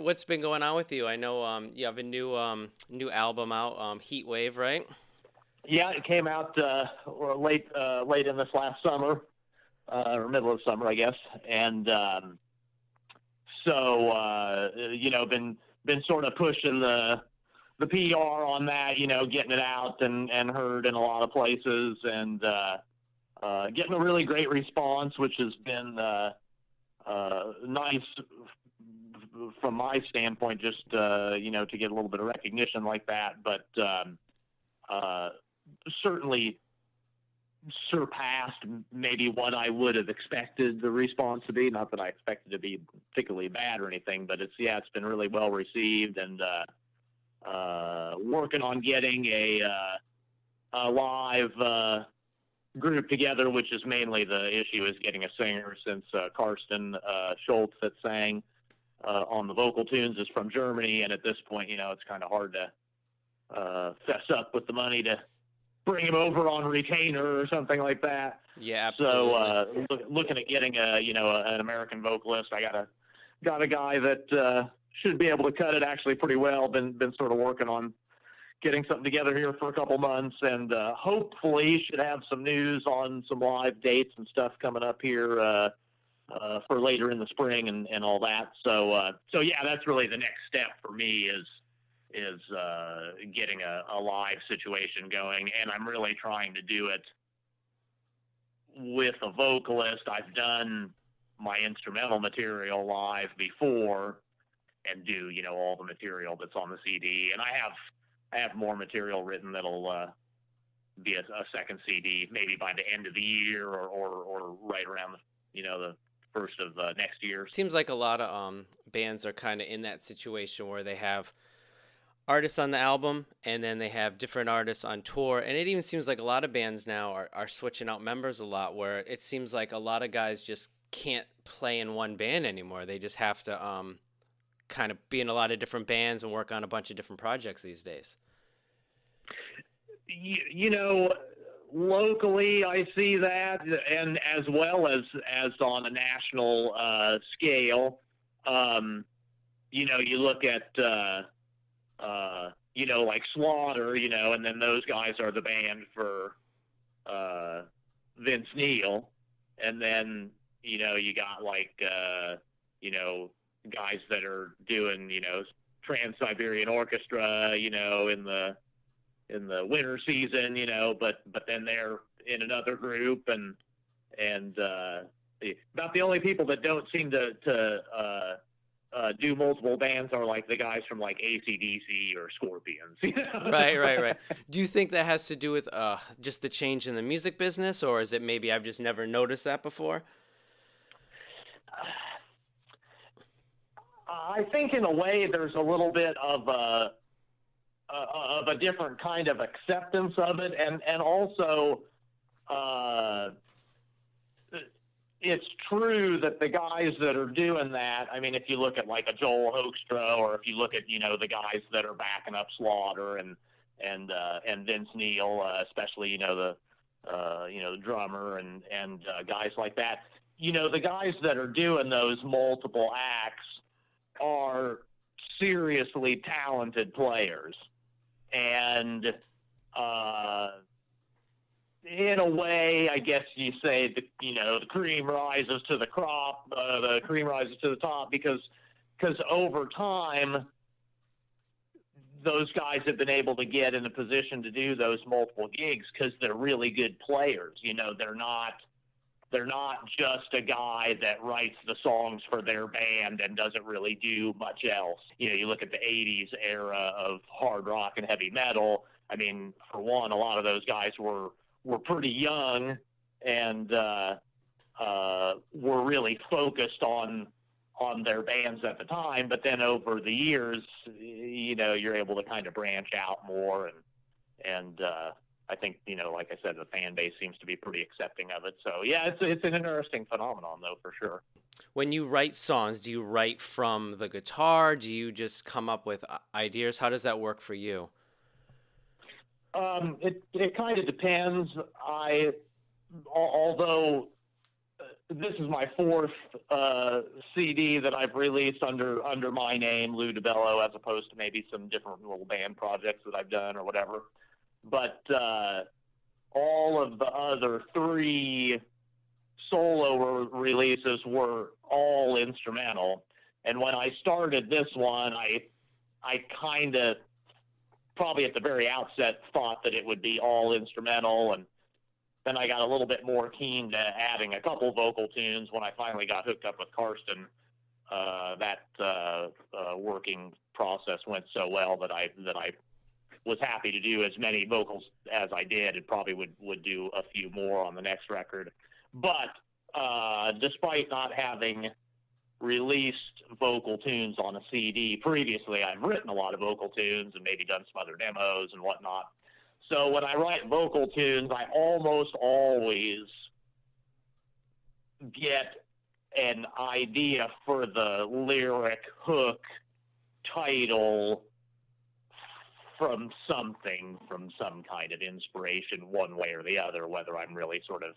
what's been going on with you? I know you have a new album out, HEATWAVE, right? Yeah, it came out late in this last summer, or middle of summer, I guess. And been sort of pushing the PR on that, getting it out and heard in a lot of places, and getting a really great response, which has been nice from my standpoint, just to get a little bit of recognition like that. But certainly surpassed maybe what I would have expected the response to be. Not that I expected it to be particularly bad or anything, but it's been really well received, and working on getting a live group together, which is mainly the issue, is getting a singer, since Karsten Schultz that sang on the vocal tunes is from Germany, and at this point, it's kind of hard to fess up with the money to bring him over on retainer or something like that. Yeah, absolutely. So looking at getting an American vocalist. I got a guy that should be able to cut it actually pretty well. Been sort of working on getting something together here for a couple months, and hopefully should have some news on some live dates and stuff coming up here for later in the spring and all that. So yeah, that's really the next step for me is getting a live situation going, and I'm really trying to do it with a vocalist. I've done my instrumental material live before, and do all the material that's on the CD, and I have more material written that'll be a second CD maybe by the end of the year, or right around the first of next year. Seems like a lot of bands are kind of in that situation where they have artists on the album, and then they have different artists on tour, and it even seems like a lot of bands now are switching out members a lot, where it seems like a lot of guys just can't play in one band anymore. They just have to kind of be in a lot of different bands and work on a bunch of different projects these days. Locally I see that, and as well as on a national scale. You look at like Slaughter, and then those guys are the band for Vince Neil, and then you got like guys that are doing Trans-Siberian Orchestra, in the winter season, but then they're in another group, and about the only people that don't seem to do multiple bands are like the guys from like AC/DC or Scorpions. Right. Do you think that has to do with just the change in the music business, or is it maybe I've just never noticed that before? I think in a way there's a little bit of a different kind of acceptance of it, and also it's true that the guys that are doing that, I mean, if you look at like a Joel Hoekstra, or if you look at the guys that are backing up Slaughter and Vince Neil, especially the drummer and guys like that, the guys that are doing those multiple acts are seriously talented players, and in a way, I guess you say the cream rises to the crop, the cream rises to the top, because over time those guys have been able to get in a position to do those multiple gigs because they're really good players. They're not just a guy that writes the songs for their band and doesn't really do much else. You look at the 80s era of hard rock and heavy metal. I mean, for one, a lot of those guys were pretty young and were really focused on their bands at the time. But then over the years, you're able to kind of branch out more, and I think, like I said, the fan base seems to be pretty accepting of it. So yeah, it's an interesting phenomenon, though, for sure. When you write songs, do you write from the guitar? Do you just come up with ideas? How does that work for you? It kind of depends. Although this is my fourth CD that I've released under my name, Lou DiBello, as opposed to maybe some different little band projects that I've done or whatever. But all of the other three solo releases were all instrumental. And when I started this one, I kind of, probably at the very outset, thought that it would be all instrumental, and then I got a little bit more keen to adding a couple vocal tunes when I finally got hooked up with Karsten. That working process went so well that I was happy to do as many vocals as I did, and probably would do a few more on the next record. But despite not having released vocal tunes on a CD previously, I've written a lot of vocal tunes and maybe done some other demos and whatnot. So when I write vocal tunes, I almost always get an idea for the lyric, hook, title from something, from some kind of inspiration one way or the other, whether I'm really sort of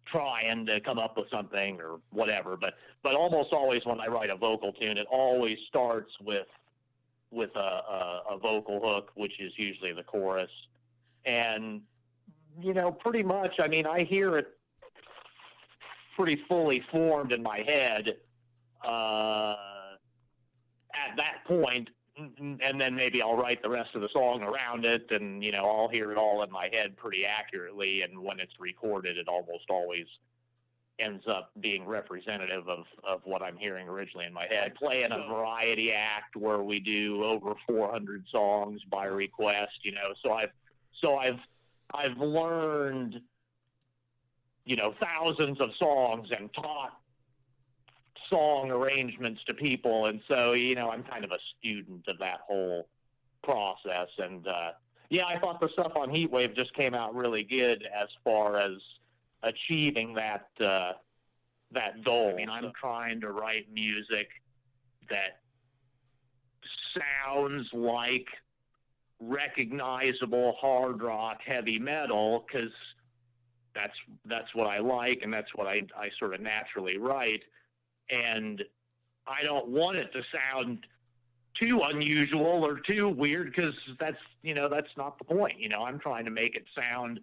trying to come up with something or whatever. But almost always when I write a vocal tune, it always starts with a vocal hook, which is usually the chorus. And, pretty much, I mean, I hear it pretty fully formed in my head at that point, and then maybe I'll write the rest of the song around it, and, I'll hear it all in my head pretty accurately, and when it's recorded, it almost always ends up being representative of what I'm hearing originally in my head. I play in a variety act where we do over 400 songs by request, so I've learned, thousands of songs and taught song arrangements to people, and so I'm kind of a student of that whole process. And I thought the stuff on HEATWAVE just came out really good as far as achieving that goal. I mean, I'm trying to write music that sounds like recognizable hard rock, heavy metal, because that's what I like, and that's what I sort of naturally write. And I don't want it to sound too unusual or too weird, because that's not the point. I'm trying to make it sound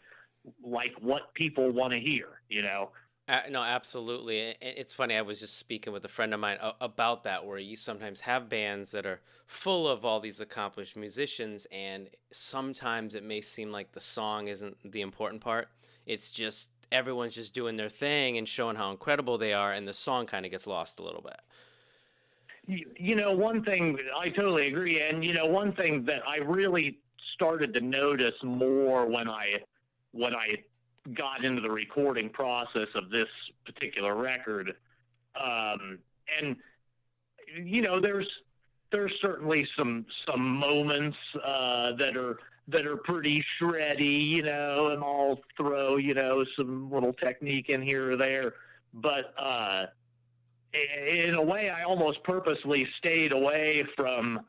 like what people want to hear. No, absolutely. It's funny. I was just speaking with a friend of mine about that, where you sometimes have bands that are full of all these accomplished musicians, and sometimes it may seem like the song isn't the important part. It's just everyone's just doing their thing and showing how incredible they are, and the song kind of gets lost a little bit. One thing, I totally agree. And, one thing that I really started to notice more when I got into the recording process of this particular record, and, there's certainly some moments that are pretty shreddy, and I'll throw, some little technique in here or there. But in a way, I almost purposely stayed away from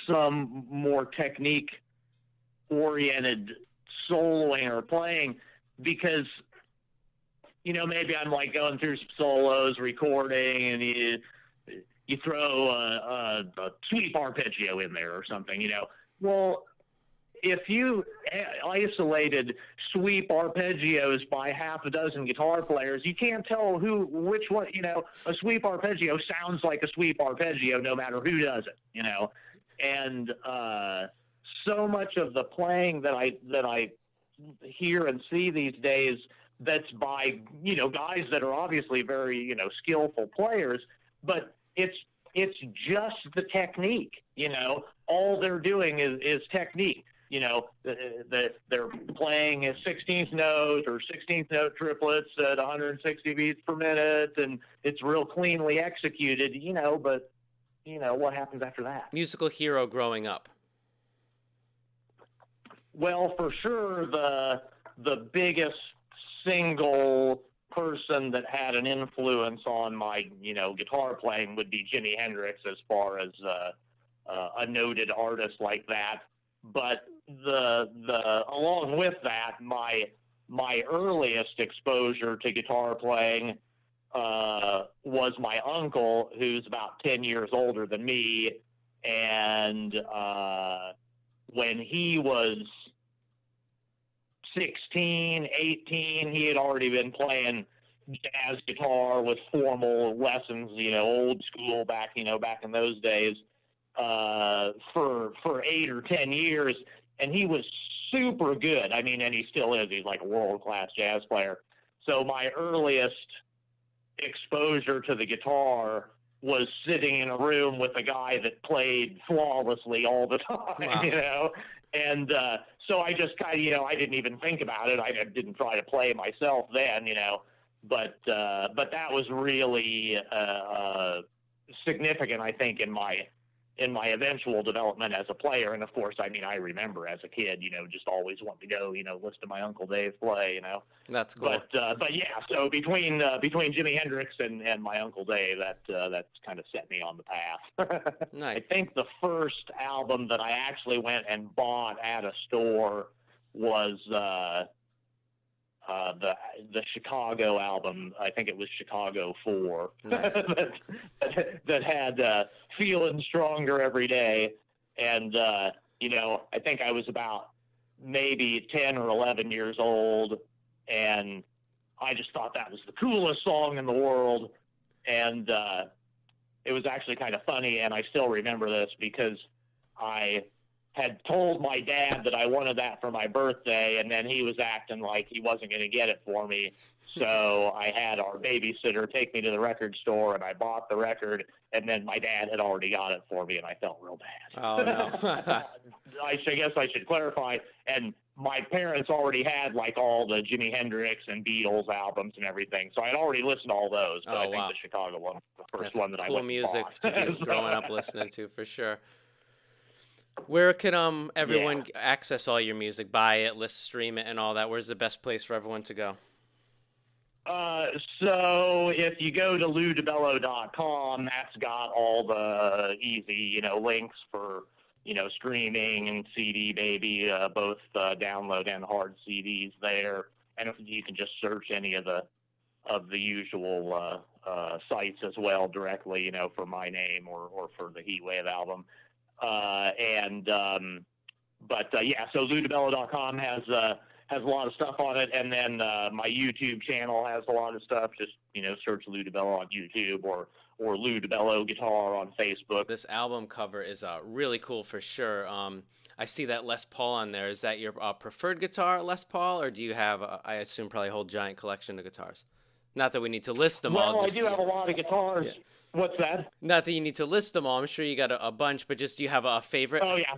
some more technique-oriented soloing or playing, because, maybe I'm like going through some solos, recording, and you throw a sweep arpeggio in there or something, Well, if you isolated sweep arpeggios by half a dozen guitar players, you can't tell which one, a sweep arpeggio sounds like a sweep arpeggio no matter who does it, and so much of the playing that I hear and see these days, that's by, guys that are obviously very, skillful players, but it's just the technique, all they're doing is technique. They're playing a 16th note or 16th note triplets at 160 beats per minute, and it's real cleanly executed, but, what happens after that? Musical hero growing up. Well, for sure, the biggest single person that had an influence on my, guitar playing would be Jimi Hendrix, as far as a noted artist like that. But along with that, my my earliest exposure to guitar playing was my uncle, who's about 10 years older than me. And when he was 16, 18, he had already been playing jazz guitar with formal lessons, old school back in those days, for 8 or 10 years. And he was super good. I mean, and he still is. He's like a world-class jazz player. So my earliest exposure to the guitar was sitting in a room with a guy that played flawlessly all the time, Wow. And so I just kind of, I didn't even think about it. I didn't try to play myself then, but that was really significant, I think, in my eventual development as a player. And of course, I mean, I remember as a kid, just always wanting to go, listen to my Uncle Dave play, That's cool. But yeah, so between Jimi Hendrix and my Uncle Dave, that's kind of set me on the path. Nice. I think the first album that I actually went and bought at a store was the Chicago album. I think it was Chicago 4. Nice. that had Feeling Stronger Every Day. And, I think I was about maybe 10 or 11 years old, and I just thought that was the coolest song in the world. And it was actually kind of funny, and I still remember this because I had told my dad that I wanted that for my birthday, and then he was acting like he wasn't going to get it for me. So I had our babysitter take me to the record store, and I bought the record, and then my dad had already got it for me, and I felt real bad. Oh, no. I guess I should clarify. And my parents already had like all the Jimi Hendrix and Beatles albums and everything, so I'd already listened to all those. But I think the Chicago one was the first one that I went and bought. Cool music to be growing up listening to, for sure. Where can everyone access all your music, buy it, stream it, and all that? Where's the best place for everyone to go? So if you go to DiBello.com, that's got all the easy, links for, streaming and CD Baby, both download and hard CDs there. And if you can just search any of the usual sites as well directly, for my name or for the HEATWAVE album. So LouDiBello.com has a lot of stuff on it, and then my YouTube channel has a lot of stuff. Just search Lou DiBello on YouTube or Lou DiBello Guitar on Facebook. This album cover is really cool for sure. I see that Les Paul on there. Is that your preferred guitar, Les Paul, or do you have, I assume, probably a whole giant collection of guitars? Not that we need to list them all. Well, I do have a lot of guitars. Yeah. What's that? Not that you need to list them all. I'm sure you got a bunch, but just do you have a favorite? Oh, yeah.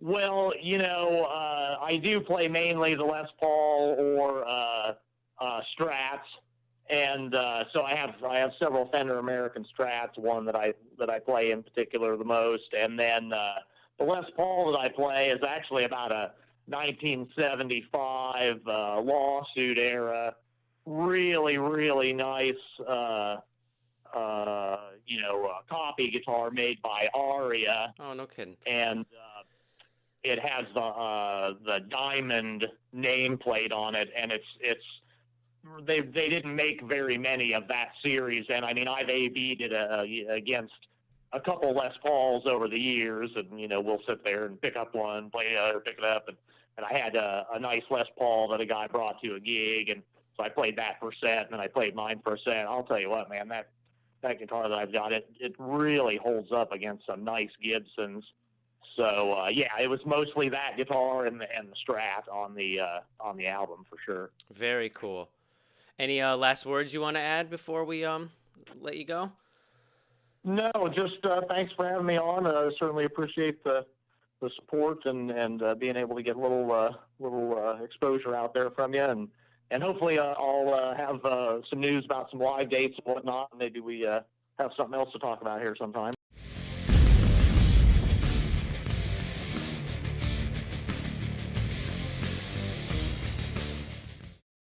Well, I do play mainly the Les Paul or Strats, and so I have several Fender American Strats. One that I play in particular the most, and then the Les Paul that I play is actually about a 1975 lawsuit era, really, really nice. Copy guitar made by Aria. Oh, no kidding. And it has the diamond nameplate on it, and they didn't make very many of that series. And I mean, I've AB'd it against a couple Les Pauls over the years, and we'll sit there and pick up one, play the other, pick it up, and I had a nice Les Paul that a guy brought to a gig, and so I played that for a set, and then I played mine for a set. I'll tell you what, man, that guitar that I've got, it really holds up against some nice Gibsons. So it was mostly that guitar and the Strat on the album for sure. Very cool. Any last words you want to add before we let you go? No, just thanks for having me on. Certainly appreciate the support and being able to get a little exposure out there from you, and hopefully I'll have some news about some live dates and whatnot. Maybe we have something else to talk about here sometime.